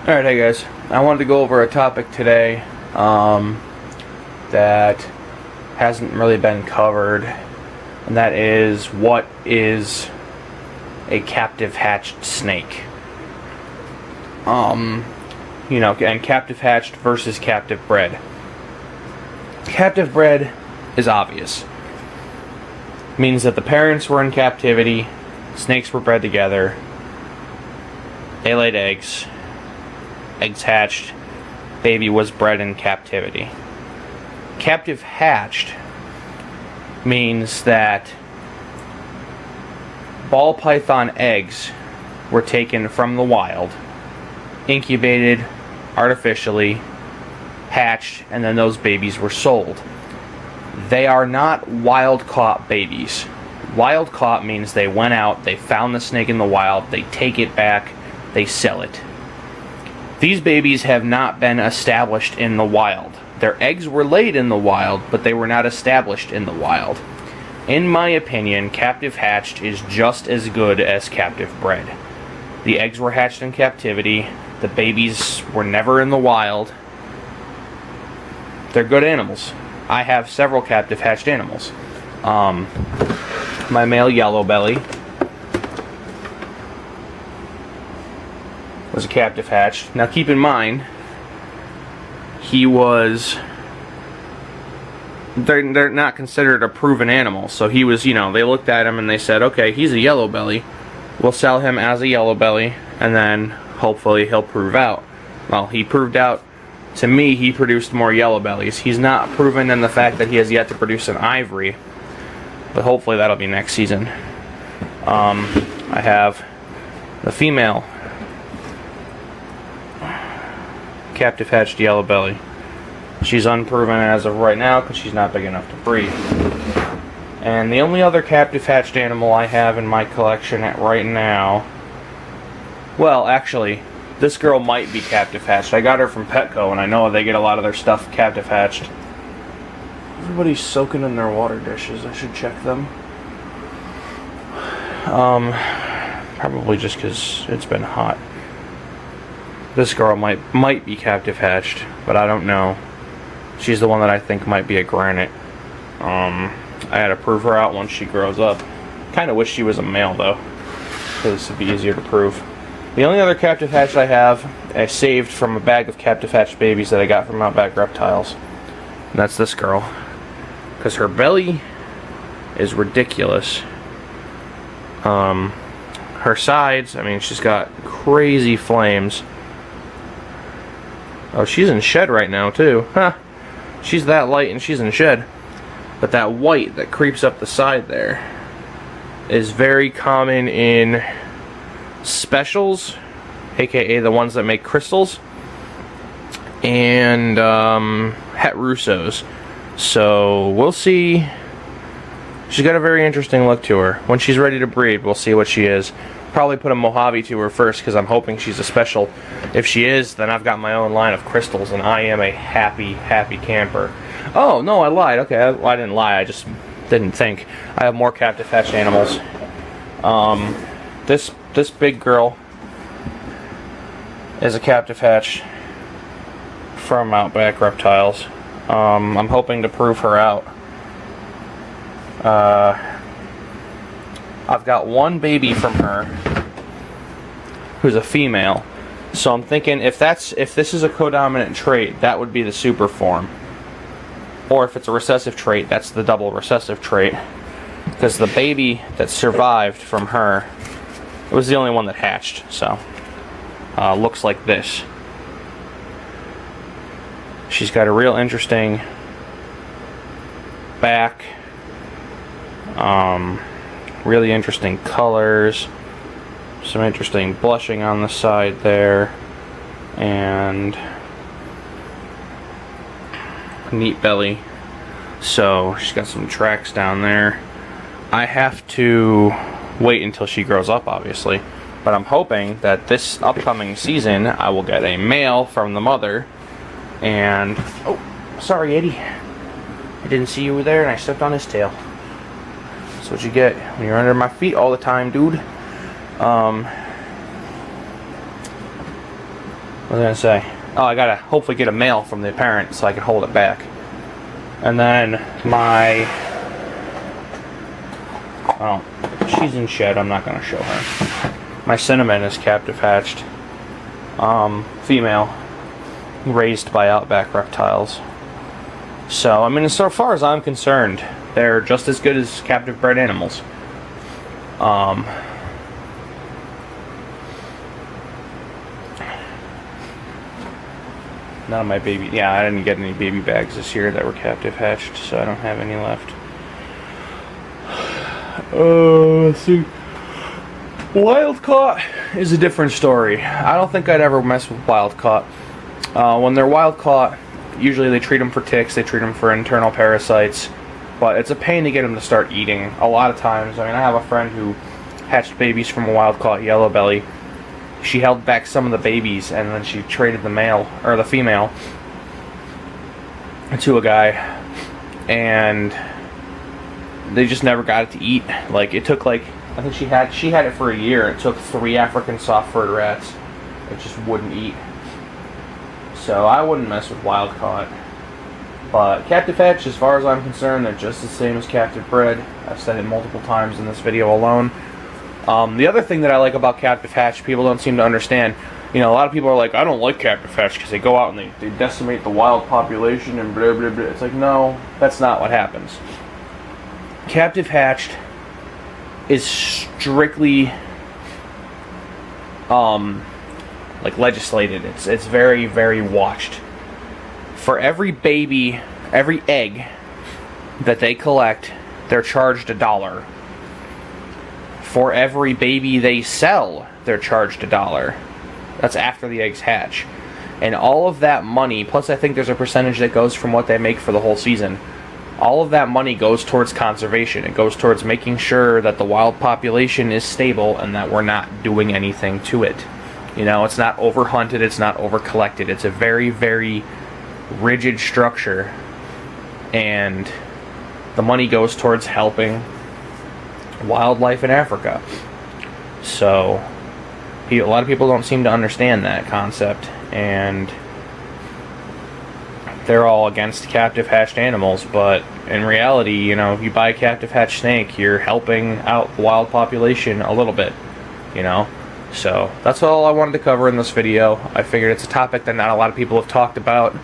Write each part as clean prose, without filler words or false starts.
Alright, hey guys. I wanted to go over a topic today that hasn't really been covered, and that is, what is a captive hatched snake? And captive hatched versus captive bred. Captive bred is obvious. Means that the parents were in captivity, snakes were bred together, they laid eggs hatched, baby was bred in captivity. Captive hatched means that ball python eggs were taken from the wild, incubated artificially, hatched, and then those babies were sold. They are not wild-caught babies. Wild-caught means they went out, they found the snake in the wild, they take it back, they sell it. These babies have not been established in the wild. Their eggs were laid in the wild, but they were not established in the wild. In my opinion, captive hatched is just as good as captive bred. The eggs were hatched in captivity, the babies were never in the wild. They're good animals. I have several captive hatched animals. My male yellow belly was a captive hatched. Now keep in mind, they're not considered a proven animal. So he was, they looked at him and they said, okay, he's a yellow belly. We'll sell him as a yellow belly, and then hopefully he'll prove out. Well, he proved out. To me, he produced more yellow bellies. He's not proven in the fact that he has yet to produce an ivory, but hopefully that'll be next season. I have the female captive hatched yellow belly. She's unproven as of right now because she's not big enough to breed. And the only other captive hatched animal I have in my collection right now, well, actually, this girl might be captive hatched. I got her from Petco, and I know they get a lot of their stuff captive hatched. Everybody's soaking in their water dishes. I should check them. Probably just because it's been hot. This girl might be captive hatched, but I don't know. She's the one that I think might be a granite. I had to prove her out once she grows up. Kind of wish she was a male though, because this would be easier to prove. The only other captive hatched I have, I saved from a bag of captive hatched babies that I got from Outback Reptiles. And that's this girl. Because her belly is ridiculous. Her sides, she's got crazy flames. Oh, she's in shed right now too. Huh. She's that light and she's in shed. But that white that creeps up the side there is very common in specials, aka the ones that make crystals, and het russos. So we'll see. She's got a very interesting look to her. When she's ready to breed, we'll see what she is. Probably put a Mojave to her first because I'm hoping she's a special. If she is, then I've got my own line of crystals and I am a happy camper. Oh no, I lied. Okay, I didn't lie, I just didn't think. I have more captive hatched animals. This big girl is a captive hatch from Outback Reptiles. I'm hoping to prove her out. I've got one baby from her who's a female. So I'm thinking if this is a codominant trait, that would be the super form. Or if it's a recessive trait, that's the double recessive trait. Because the baby that survived from her, it was the only one that hatched. So looks like this. She's got a real interesting back. Really interesting colors. Some interesting blushing on the side there. And neat belly. So she's got some tracks down there. I have to wait until she grows up, obviously. But I'm hoping that this upcoming season I will get a male from the mother. And oh, sorry, Eddie. I didn't see you were there and I stepped on his tail. That's what you get when you're under my feet all the time, dude. was I gonna say? Oh, I gotta hopefully get a male from the parent so I can hold it back. And then she's in shed. I'm not gonna show her. My cinnamon is captive hatched. Female, raised by Outback Reptiles. So, I mean, so far as I'm concerned, they're just as good as captive bred animals. None of my baby... Yeah, I didn't get any baby bags this year that were captive hatched, so I don't have any left. Let's see. Wild caught is a different story. I don't think I'd ever mess with wild caught. When they're wild caught, usually they treat them for ticks, they treat them for internal parasites, but it's a pain to get them to start eating a lot of times. I mean, I have a friend who hatched babies from a wild caught yellow belly. She held back some of the babies and then she traded the male or the female to a guy, and they just never got it to eat. Like, it took, like, I think she had it for a year. It took 3 African soft-furred rats. It just wouldn't eat. So I wouldn't mess with wild caught. But captive hatch, as far as I'm concerned, they're just the same as captive bred. I've said it multiple times in this video alone. The other thing that I like about captive hatch, people don't seem to understand. You know, a lot of people are like, I don't like captive hatch because they go out and they decimate the wild population and blah, blah, blah. It's like, no, that's not what happens. Captive hatched is strictly like legislated. It's very, very watched. For every baby, every egg that they collect, they're charged $1. For every baby they sell, they're charged $1. That's after the eggs hatch. And all of that money, plus I think there's a percentage that goes from what they make for the whole season, all of that money goes towards conservation. It goes towards making sure that the wild population is stable and that we're not doing anything to it. You know, it's not overhunted, it's not overcollected. It's a very, very rigid structure, and the money goes towards helping wildlife in Africa. So a lot of people don't seem to understand that concept, and they're all against captive hatched animals, but in reality, you know, if you buy a captive hatched snake, you're helping out the wild population a little bit, you know. So that's all I wanted to cover in this video. I figured it's a topic that not a lot of people have talked about,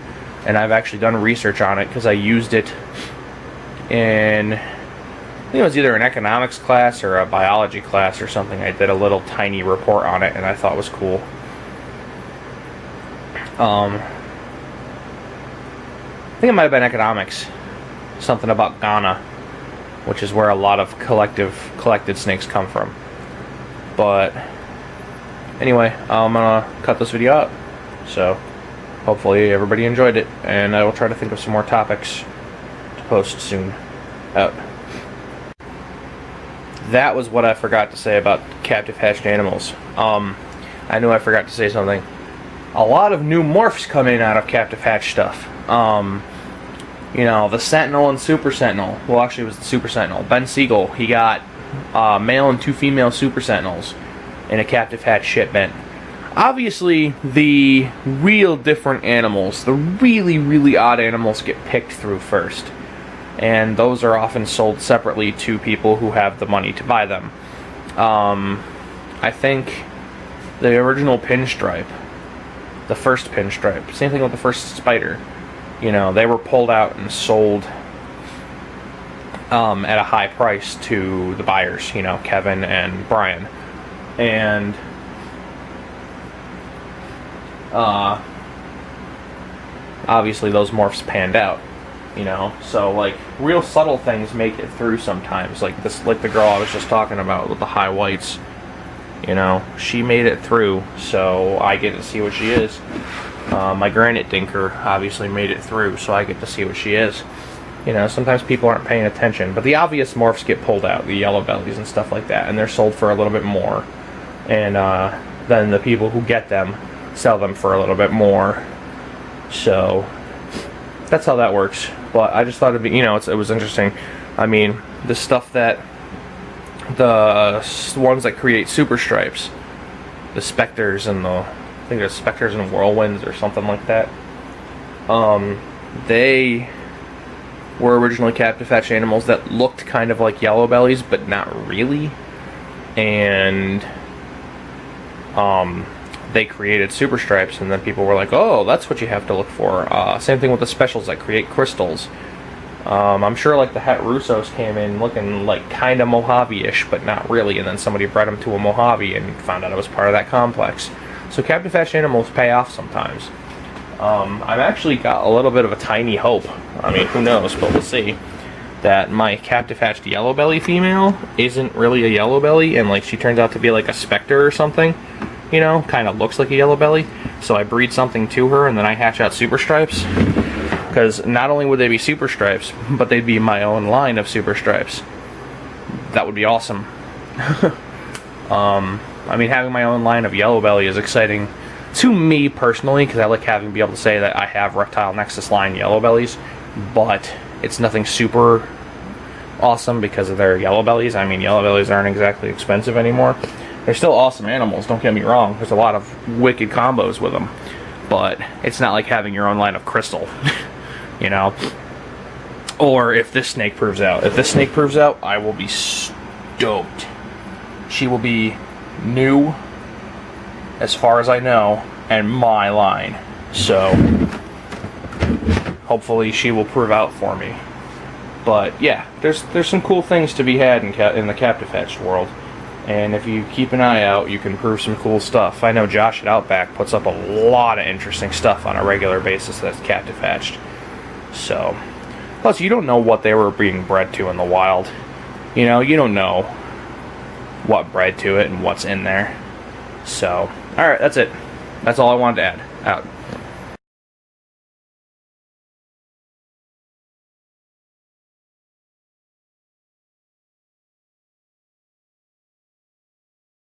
and I've actually done research on it because I used it in, I think it was either an economics class or a biology class or something. I did a little tiny report on it and I thought it was cool. I think it might have been economics. Something about Ghana, which is where a lot of collected snakes come from. But anyway, I'm gonna cut this video out. So hopefully everybody enjoyed it, and I will try to think of some more topics to post soon. Out. That was what I forgot to say about captive hatched animals. I knew I forgot to say something. A lot of new morphs come in out of captive hatch stuff. You know, the Sentinel and Super Sentinel. Well, actually, it was the Super Sentinel. Ben Siegel, he got male and 2 female Super Sentinels in a captive hatch shipment. Obviously, the real different animals, the really, really odd animals, get picked through first. And those are often sold separately to people who have the money to buy them. I think the original pinstripe, the first pinstripe, same thing with the first spider, you know, they were pulled out and sold at a high price to the buyers, you know, Kevin and Brian. And obviously those morphs panned out, you know, so like real subtle things make it through sometimes, like this, like the girl I was just talking about with the high whites, you know, she made it through, so I get to see what she is. My granite dinker obviously made it through, so I get to see what she is. You know, sometimes people aren't paying attention, but the obvious morphs get pulled out, the yellow bellies and stuff like that, and they're sold for a little bit more, and then the people who get them sell them for a little bit more. So that's how that works. But I just thought it'd be, you know, it was interesting. I mean, the stuff that the ones that create super stripes, the specters and the think there's Spectres and Whirlwinds or something like that. They were originally captive hatched animals that looked kind of like yellow bellies, but not really. And they created super stripes, and then people were like, oh, that's what you have to look for. Same thing with the specials that create crystals. I'm sure like the Het Russos came in looking like kind of Mojave-ish, but not really, and then somebody bred them to a Mojave and found out it was part of that complex. So captive hatched animals pay off sometimes. I've actually got a little bit of a tiny hope, I mean, who knows, but we'll see, that my captive hatched yellow belly female isn't really a yellow belly, and like she turns out to be like a specter or something, you know, kind of looks like a yellow belly. So I breed something to her, and then I hatch out super stripes. Because not only would they be super stripes, but they'd be my own line of super stripes. That would be awesome. I mean, having my own line of yellow belly is exciting to me personally, because I like having be able to say that I have Reptile Nexus line yellow bellies, but it's nothing super awesome because of their yellow bellies. I mean, yellow bellies aren't exactly expensive anymore. They're still awesome animals, don't get me wrong. There's a lot of wicked combos with them, but it's not like having your own line of crystal. You know, or if this snake proves out. If this snake proves out, I will be stoked. She will be new, as far as I know, and my line. So, hopefully she will prove out for me. But yeah, there's some cool things to be had in the captive hatched world. And if you keep an eye out, you can prove some cool stuff. I know Josh at Outback puts up a lot of interesting stuff on a regular basis that's captive hatched. So, plus you don't know what they were being bred to in the wild. You know, you don't know what bred to it and what's in there. So, alright, that's it. That's all I wanted to add. Out.